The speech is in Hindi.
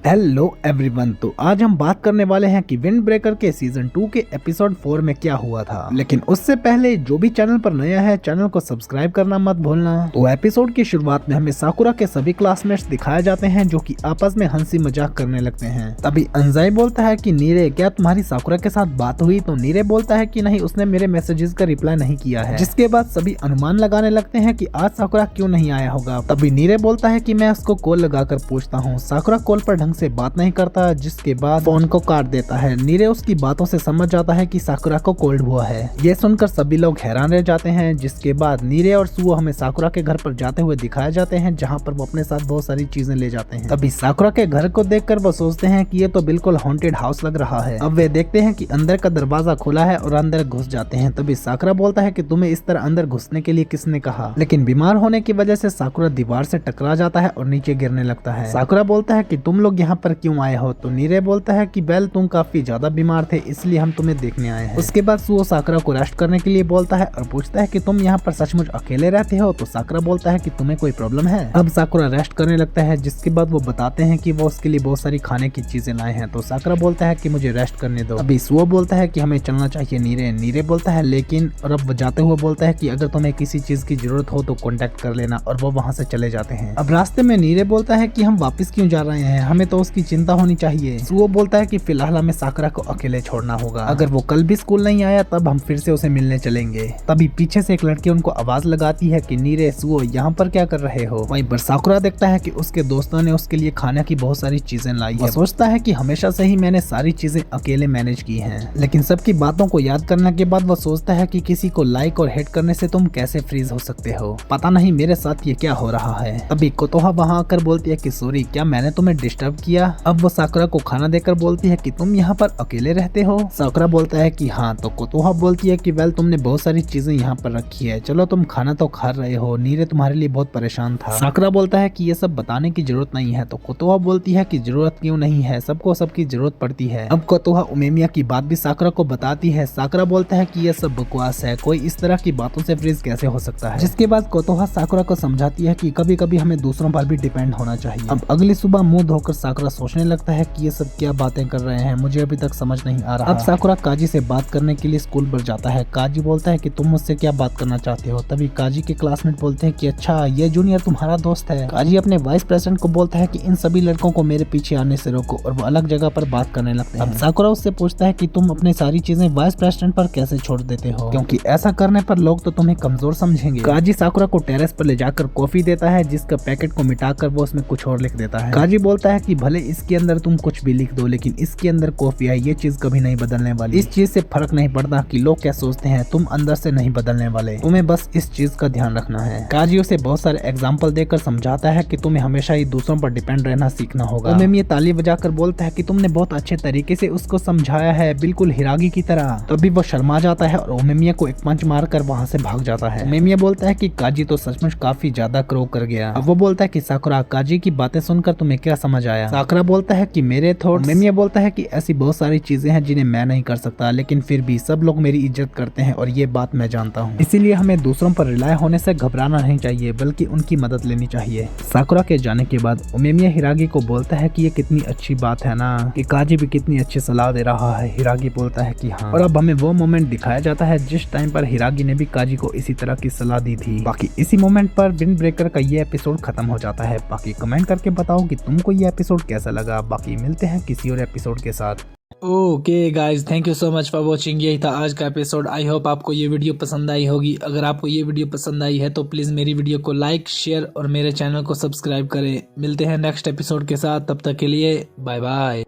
हेलो एवरीवन, तो आज हम बात करने वाले हैं कि विंड ब्रेकर के सीजन 2 के एपिसोड 4 में क्या हुआ था। लेकिन उससे पहले जो भी चैनल पर नया है चैनल को सब्सक्राइब करना मत भूलना। तो एपिसोड की शुरुआत में हमें साकुरा के सभी क्लासमेट्स दिखाए जाते हैं जो कि आपस में हंसी मजाक करने लगते हैं। तभी अंजाई बोलता है कि नीरे, क्या तुम्हारी साकुरा के साथ बात हुई? तो नीरे बोलता है कि नहीं, उसने मेरे मैसेजेस का रिप्लाई नहीं किया है। जिसके बाद सभी अनुमान लगाने लगते हैं कि आज साकुरा क्यों नहीं आया होगा। तभी नीरे बोलता है कि मैं उसको कॉल लगाकर पूछता हूँ। साकुरा कॉल पर ढंग से बात नहीं करता, जिसके बाद फोन को काट देता है। नीरे उसकी बातों से समझ जाता है कि साकुरा को कोल्ड हुआ है। ये सुनकर सभी लोग हैरान रह जाते हैं। जिसके बाद नीरे और सुओ हमें साकुरा के घर पर जाते हुए दिखाए जाते हैं, जहाँ पर वो अपने साथ बहुत सारी चीजें ले जाते हैं। तभी साकुरा के घर को देखकर वो सोचते हैं कि ये तो बिल्कुल हॉन्टेड हाउस लग रहा है। अब वे देखते हैं कि अंदर का दरवाजा खुला है और अंदर घुस जाते हैं। तभी साकुरा बोलता है कि तुम्हें इस तरह अंदर घुसने के लिए किसने कहा? लेकिन बीमार होने की वजह से साकुरा दीवार से टकरा जाता है और नीचे गिरने लगता है। साकुरा बोलता है कि तुम लोग यहाँ पर क्यों आए हो? तो नीरे बोलता है कि बेल, तुम काफी ज्यादा बीमार थे, इसलिए हम तुम्हें देखने आए हैं। उसके बाद सुओ साकुरा को रेस्ट करने के लिए बोलता है और पूछता है कि तुम यहाँ पर सचमुच अकेले रहते हो? तो साकुरा बोलता है कि तुम्हें कोई प्रॉब्लम है? अब साकुरा रेस्ट करने लगता है। जिसके बाद वो बताते हैं कि वो उसके लिए बहुत सारी खाने की चीजें लाए हैं। तो साकुरा बोलता है कि मुझे रेस्ट करने दो। अभी सुओ बोलता है कि हमें चलना चाहिए। नीरे बोलता है लेकिन, और अब जाते हुए बोलता है कि अगर तुम्हें किसी चीज की जरूरत हो तो कॉन्टेक्ट कर लेना, और वो वहाँ से चले जाते हैं। अब रास्ते में नीरे बोलता है कि हम वापस क्यों जा रहे हैं, हमें तो उसकी चिंता होनी चाहिए। सुओ बोलता है कि फिलहाल हमें साकुरा को अकेले छोड़ना होगा, अगर वो कल भी स्कूल नहीं आया तब हम फिर से उसे मिलने चलेंगे। तभी पीछे से एक लड़की उनको आवाज लगाती है कि नीरे, सुओ यहाँ पर क्या कर रहे हो? वहीं पर साकुरा देखता है कि उसके दोस्तों ने उसके लिए खाने की बहुत सारी चीजें लाई है। सोचता है कि हमेशा से ही मैंने सारी चीजें अकेले मैनेज की हैं, लेकिन सबकी बातों को याद करने के बाद वो सोचता है कि किसी को लाइक और हेट करने से तुम कैसे फ्रीज हो सकते हो? पता नहीं मेरे साथ ये क्या हो रहा है। तभी कोतोहा वहाँ आकर बोलती है कि सॉरी, क्या मैंने तुम्हें डिस्टर्ब किया? अब वो साकुरा को खाना देकर बोलती है कि तुम यहाँ पर अकेले रहते हो? साकुरा बोलता है कि हाँ। तो कोतोहा बोलती है कि वेल, तुमने बहुत सारी चीजें यहाँ पर रखी है, चलो तुम खाना तो खा रहे हो, नीरे तुम्हारे लिए बहुत परेशान था। साकुरा बोलता है कि ये सब बताने की जरूरत नहीं है। तो कोतोहा बोलती है कि जरूरत क्यों नहीं है, सबको सबकी जरूरत पड़ती है। अब कोतोहा उमेमिया की बात भी साकुरा को बताती है। साकुरा बोलता है कि ये सब बकवास है, कोई इस तरह की बातों से फ्रीज कैसे हो सकता है? जिसके बाद कोतोहा साकुरा को समझाती है कि कभी कभी हमें दूसरों पर भी डिपेंड होना चाहिए। अब अगली सुबह मुंह धोकर साकुरा सोचने लगता है कि ये सब क्या बातें कर रहे हैं, मुझे अभी तक समझ नहीं आ रहा। अब साकुरा काजी से बात करने के लिए स्कूल पर जाता है। काजी बोलता है कि तुम मुझसे क्या बात करना चाहते हो? तभी काजी के क्लासमेट बोलते हैं कि अच्छा, ये जूनियर तुम्हारा दोस्त है। काजी अपने वाइस प्रेसिडेंट को बोलता है कि इन सभी लड़कों को मेरे पीछे आने से रोको, और वो अलग जगह पर बात करने लगते हैं। अब साकुरा उससे पूछता है कि तुम अपनी सारी चीजें वाइस प्रेसिडेंट पर कैसे छोड़ देते हो, क्योंकि ऐसा करने पर लोग तो तुम्हें कमजोर समझेंगे। काजी साकुरा को टेरेस पर ले जाकर कॉफी देता है, जिसका पैकेट को मिटाकर वो उसमें कुछ और लिख देता है। काजी बोलता है कि भले इसके अंदर तुम कुछ भी लिख दो, लेकिन इसके अंदर कॉफी है, ये चीज कभी नहीं बदलने वाली। इस चीज से फर्क नहीं पड़ता कि लोग क्या सोचते हैं, तुम अंदर से नहीं बदलने वाले, तुम्हें बस इस चीज का ध्यान रखना है। काजी उसे बहुत सारे एग्जाम्पल देकर समझाता है कि तुम्हें हमेशा ही दूसरों पर डिपेंड रहना सीखना होगा। उमेमिया ताली बजाकर बोलता है कि तुमने बहुत अच्छे तरीके से उसको समझाया है, बिल्कुल हिरागी की तरह। तभी वो शर्मा जाता है और उमेमिया को एक पंच मारकर वहाँ से भाग जाता है। उमेमिया बोलता है कि काजी तो सचमुच काफी ज्यादा क्रो कर गया। अब वो बोलता है कि साकुरा, काजी की बातें सुनकर तुम्हें क्या समझ आया? साकुरा बोलता है कि मेरे थॉट्स। उमेमिया बोलता है कि ऐसी बहुत सारी चीजें हैं जिन्हें मैं नहीं कर सकता, लेकिन फिर भी सब लोग मेरी इज्जत करते हैं और ये बात मैं जानता हूँ। इसीलिए हमें दूसरों पर रिलाय होने से घबराना नहीं चाहिए, बल्कि उनकी मदद लेनी चाहिए। साकुरा के जाने के बाद उमेमिया हिरागी को बोलता है कि ये कितनी अच्छी बात है ना, कि काजी भी कितनी अच्छी सलाह दे रहा है। हिरागी बोलता है कि हाँ। और अब हमें वो मोमेंट दिखाया जाता है जिस टाइम पर हिरागी ने भी काजी को इसी तरह की सलाह दी थी। बाकी इसी मोमेंट पर विंड ब्रेकर का ये एपिसोड खत्म हो जाता है। बाकी कमेंट करके बताओ कि तुमको ये एपिसोड कैसा लगा। बाकी मिलते हैं किसी और एपिसोड के साथ। Okay guys, thank you so much for watching. यही था आज का एपिसोड। आई होप आपको ये वीडियो पसंद आई होगी। अगर आपको ये वीडियो पसंद आई है तो प्लीज़ मेरी वीडियो को लाइक, शेयर और मेरे चैनल को सब्सक्राइब करें। मिलते हैं नेक्स्ट एपिसोड के साथ, तब तक के लिए बाय बाय।